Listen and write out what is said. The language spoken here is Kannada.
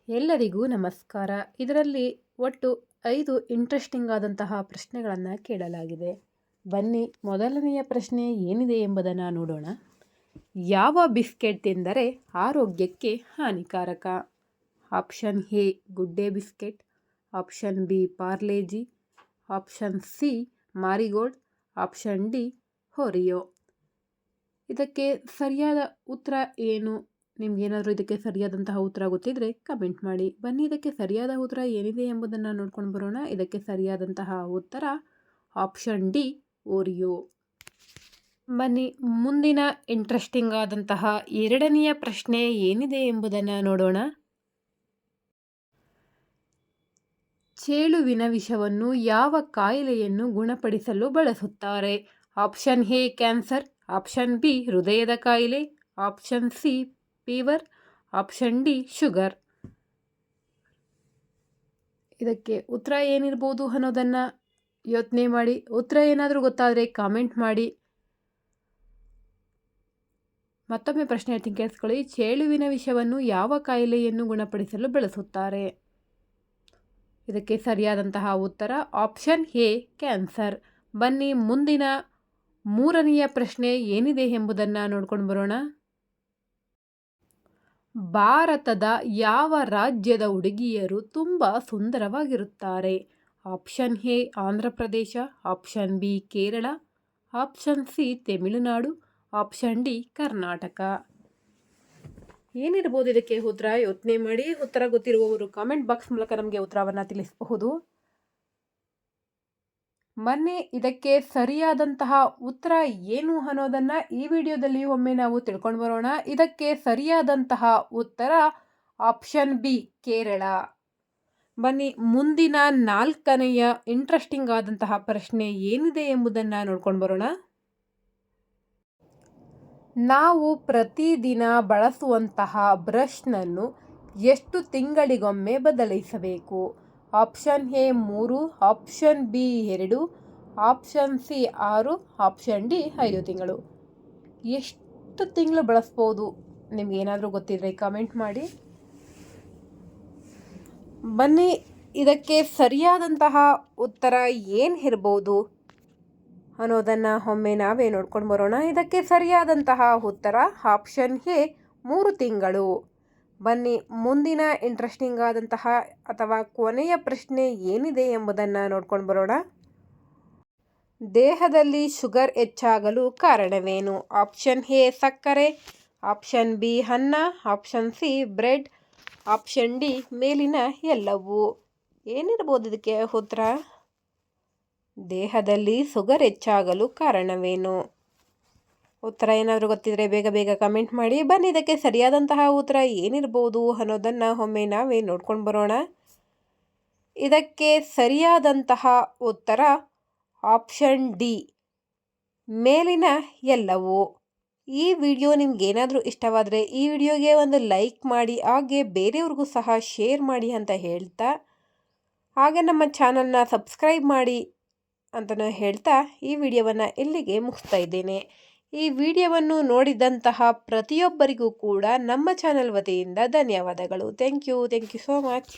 ಎಲ್ಲರಿಗೂ ನಮಸ್ಕಾರ. ಇದರಲ್ಲಿ ಒಟ್ಟು 5 ಇಂಟ್ರೆಸ್ಟಿಂಗ್ ಆದಂತಹ ಪ್ರಶ್ನೆಗಳನ್ನು ಕೇಳಲಾಗಿದೆ. ಬನ್ನಿ ಮೊದಲನೆಯ ಪ್ರಶ್ನೆ ಏನಿದೆ ಎಂಬುದನ್ನು ನೋಡೋಣ. ಯಾವ ಬಿಸ್ಕೆಟ್ ತಿಂದರೆ ಆರೋಗ್ಯಕ್ಕೆ ಹಾನಿಕಾರಕ? Option A good day biscuit, option B Parle-G, option C marigold, option D Oreo. ಇದಕ್ಕೆ ಸರಿಯಾದ ಉತ್ತರ ಏನು? ನಿಮ್ಗೇನಾದರೂ ಇದಕ್ಕೆ ಸರಿಯಾದಂತಹ ಉತ್ತರ ಗೊತ್ತಿದ್ರೆ ಕಮೆಂಟ್ ಮಾಡಿ. ಬನ್ನಿ ಇದಕ್ಕೆ ಸರಿಯಾದ ಉತ್ತರ ಏನಿದೆ ಎಂಬುದನ್ನು ನೋಡ್ಕೊಂಡು ಬರೋಣ. ಇದಕ್ಕೆ ಸರಿಯಾದಂತಹ ಉತ್ತರ ಆಪ್ಷನ್ ಡಿ ಓರಿಯೋ. ಬನ್ನಿ ಮುಂದಿನ ಇಂಟ್ರೆಸ್ಟಿಂಗ್ ಆದಂತಹ ಎರಡನೆಯ ಪ್ರಶ್ನೆ ಏನಿದೆ ಎಂಬುದನ್ನು ನೋಡೋಣ. ಚೇಳುವಿನ ವಿಷವನ್ನು ಯಾವ ಕಾಯಿಲೆಯನ್ನು ಗುಣಪಡಿಸಲು ಬಳಸುತ್ತಾರೆ? Option A cancer, option B ಹೃದಯದ ಕಾಯಿಲೆ, option C fever, option D sugar. ಇದಕ್ಕೆ ಉತ್ತರ ಏನಿರ್ಬೋದು ಅನ್ನೋದನ್ನು ಯೋಚನೆ ಮಾಡಿ. ಉತ್ತರ ಏನಾದರೂ ಗೊತ್ತಾದರೆ ಕಾಮೆಂಟ್ ಮಾಡಿ. ಮತ್ತೊಮ್ಮೆ ಪ್ರಶ್ನೆ ಹೇಳ್ತೀನಿ, ಕೇಳಿಸ್ಕೊಳ್ಳಿ. ಚೇಳುವಿನ ವಿಷವನ್ನು ಯಾವ ಕಾಯಿಲೆಯನ್ನು ಗುಣಪಡಿಸಲು ಬಳಸುತ್ತಾರೆ? ಇದಕ್ಕೆ ಸರಿಯಾದಂತಹ ಉತ್ತರ ಆಪ್ಷನ್ ಎ ಕ್ಯಾನ್ಸರ್. ಬನ್ನಿ ಮುಂದಿನ ಮೂರನೆಯ ಪ್ರಶ್ನೆ ಏನಿದೆ ಎಂಬುದನ್ನು ನೋಡ್ಕೊಂಡು ಬರೋಣ. ಭಾರತದ ಯಾವ ರಾಜ್ಯದ ಹುಡುಗಿಯರು ತುಂಬ ಸುಂದರವಾಗಿರುತ್ತಾರೆ? Option A Andhra Pradesh, option B Kerala, option C Tamil Nadu, option D Karnataka. ಏನಿರ್ಬೋದು ಇದಕ್ಕೆ ಉತ್ತರ? ಯೋಚನೆ ಮಾಡಿ. ಉತ್ತರ ಗೊತ್ತಿರುವವರು ಕಾಮೆಂಟ್ ಬಾಕ್ಸ್ ಮೂಲಕ ನಮಗೆ ಉತ್ತರವನ್ನು ತಿಳಿಸಬಹುದು. ಬನ್ನಿ ಇದಕ್ಕೆ ಸರಿಯಾದಂತಹ ಉತ್ತರ ಏನು ಅನ್ನೋದನ್ನು ಈ ವಿಡಿಯೋದಲ್ಲಿ ಒಮ್ಮೆ ನಾವು ತಿಳ್ಕೊಂಡು ಬರೋಣ. ಇದಕ್ಕೆ ಸರಿಯಾದಂತಹ ಉತ್ತರ ಆಪ್ಷನ್ ಬಿ ಕೇರಳ. ಬನ್ನಿ ಮುಂದಿನ ನಾಲ್ಕನೆಯ ಇಂಟ್ರೆಸ್ಟಿಂಗ್ ಆದಂತಹ ಪ್ರಶ್ನೆ ಏನಿದೆ ಎಂಬುದನ್ನು ನೋಡ್ಕೊಂಡು ಬರೋಣ. ನಾವು ಪ್ರತಿದಿನ ಬಳಸುವಂತಹ ಬ್ರಷ್ನನ್ನು ಎಷ್ಟು ತಿಂಗಳಿಗೊಮ್ಮೆ ಬದಲಿಸಬೇಕು? Option A 3, option B 2, option C 6, option D 5 ತಿಂಗಳು. ಎಷ್ಟು ತಿಂಗಳು ಬಳಸ್ಬೋದು? ನಿಮ್ಗೇನಾದರೂ ಗೊತ್ತಿದ್ರೆ ಕಮೆಂಟ್ ಮಾಡಿ. ಬನ್ನಿ ಇದಕ್ಕೆ ಸರಿಯಾದಂತಹ ಉತ್ತರ ಏನು ಇರ್ಬೋದು ಅನ್ನೋದನ್ನು ಒಮ್ಮೆ ನಾವೇ ನೋಡ್ಕೊಂಡು ಬರೋಣ. ಇದಕ್ಕೆ ಸರಿಯಾದಂತಹ ಉತ್ತರ ಆಪ್ಷನ್ ಎ 3 ತಿಂಗಳು. ಬನ್ನಿ ಮುಂದಿನ ಇಂಟ್ರೆಸ್ಟಿಂಗ್ ಆದಂತಹ ಅಥವಾ ಕೊನೆಯ ಪ್ರಶ್ನೆ ಏನಿದೆ ಎಂಬುದನ್ನು ನೋಡ್ಕೊಂಡು ಬರೋಣ. ದೇಹದಲ್ಲಿ ಶುಗರ್ ಹೆಚ್ಚಾಗಲು ಕಾರಣವೇನು? ಆಪ್ಷನ್ ಎ ಸಕ್ಕರೆ, ಆಪ್ಷನ್ ಬಿ ಅನ್ನ, option C bread, option D ಮೇಲಿನ ಎಲ್ಲವೂ. ಏನಿರ್ಬೋದು ಇದಕ್ಕೆ ಉತ್ತರ? ದೇಹದಲ್ಲಿ ಶುಗರ್ ಹೆಚ್ಚಾಗಲು ಕಾರಣವೇನು? ಉತ್ತರ ಏನಾದರೂ ಗೊತ್ತಿದ್ರೆ ಬೇಗ ಬೇಗ ಕಮೆಂಟ್ ಮಾಡಿ. ಬನ್ನಿ ಇದಕ್ಕೆ ಸರಿಯಾದಂತಹ ಉತ್ತರ ಏನಿರ್ಬೋದು ಅನ್ನೋದನ್ನು ಒಮ್ಮೆ ನಾವೇ ನೋಡ್ಕೊಂಡು ಬರೋಣ. ಇದಕ್ಕೆ ಸರಿಯಾದಂತಹ ಉತ್ತರ ಆಪ್ಷನ್ ಡಿ ಮೇಲಿನ ಎಲ್ಲವೂ. ಈ ವಿಡಿಯೋ ನಿಮ್ಗೇನಾದರೂ ಇಷ್ಟವಾದರೆ ಈ ವಿಡಿಯೋಗೆ ಒಂದು ಲೈಕ್ ಮಾಡಿ, ಹಾಗೆ ಬೇರೆಯವ್ರಿಗೂ ಸಹ ಶೇರ್ ಮಾಡಿ ಅಂತ ಹೇಳ್ತಾ, ಹಾಗೆ ನಮ್ಮ ಚಾನಲ್ನ ಸಬ್ಸ್ಕ್ರೈಬ್ ಮಾಡಿ ಅಂತಲೂ ಹೇಳ್ತಾ ಈ ವಿಡಿಯೋವನ್ನು ಇಲ್ಲಿಗೆ ಮುಗಿಸ್ತಾ ಇದ್ದೇನೆ. ಈ ವಿಡಿಯೋವನ್ನು ನೋಡಿದಂತಹ ಪ್ರತಿಯೊಬ್ಬರಿಗೂ ಕೂಡ ನಮ್ಮ ಚಾನಲ್ ವತಿಯಿಂದ ಧನ್ಯವಾದಗಳು. Thank you so much.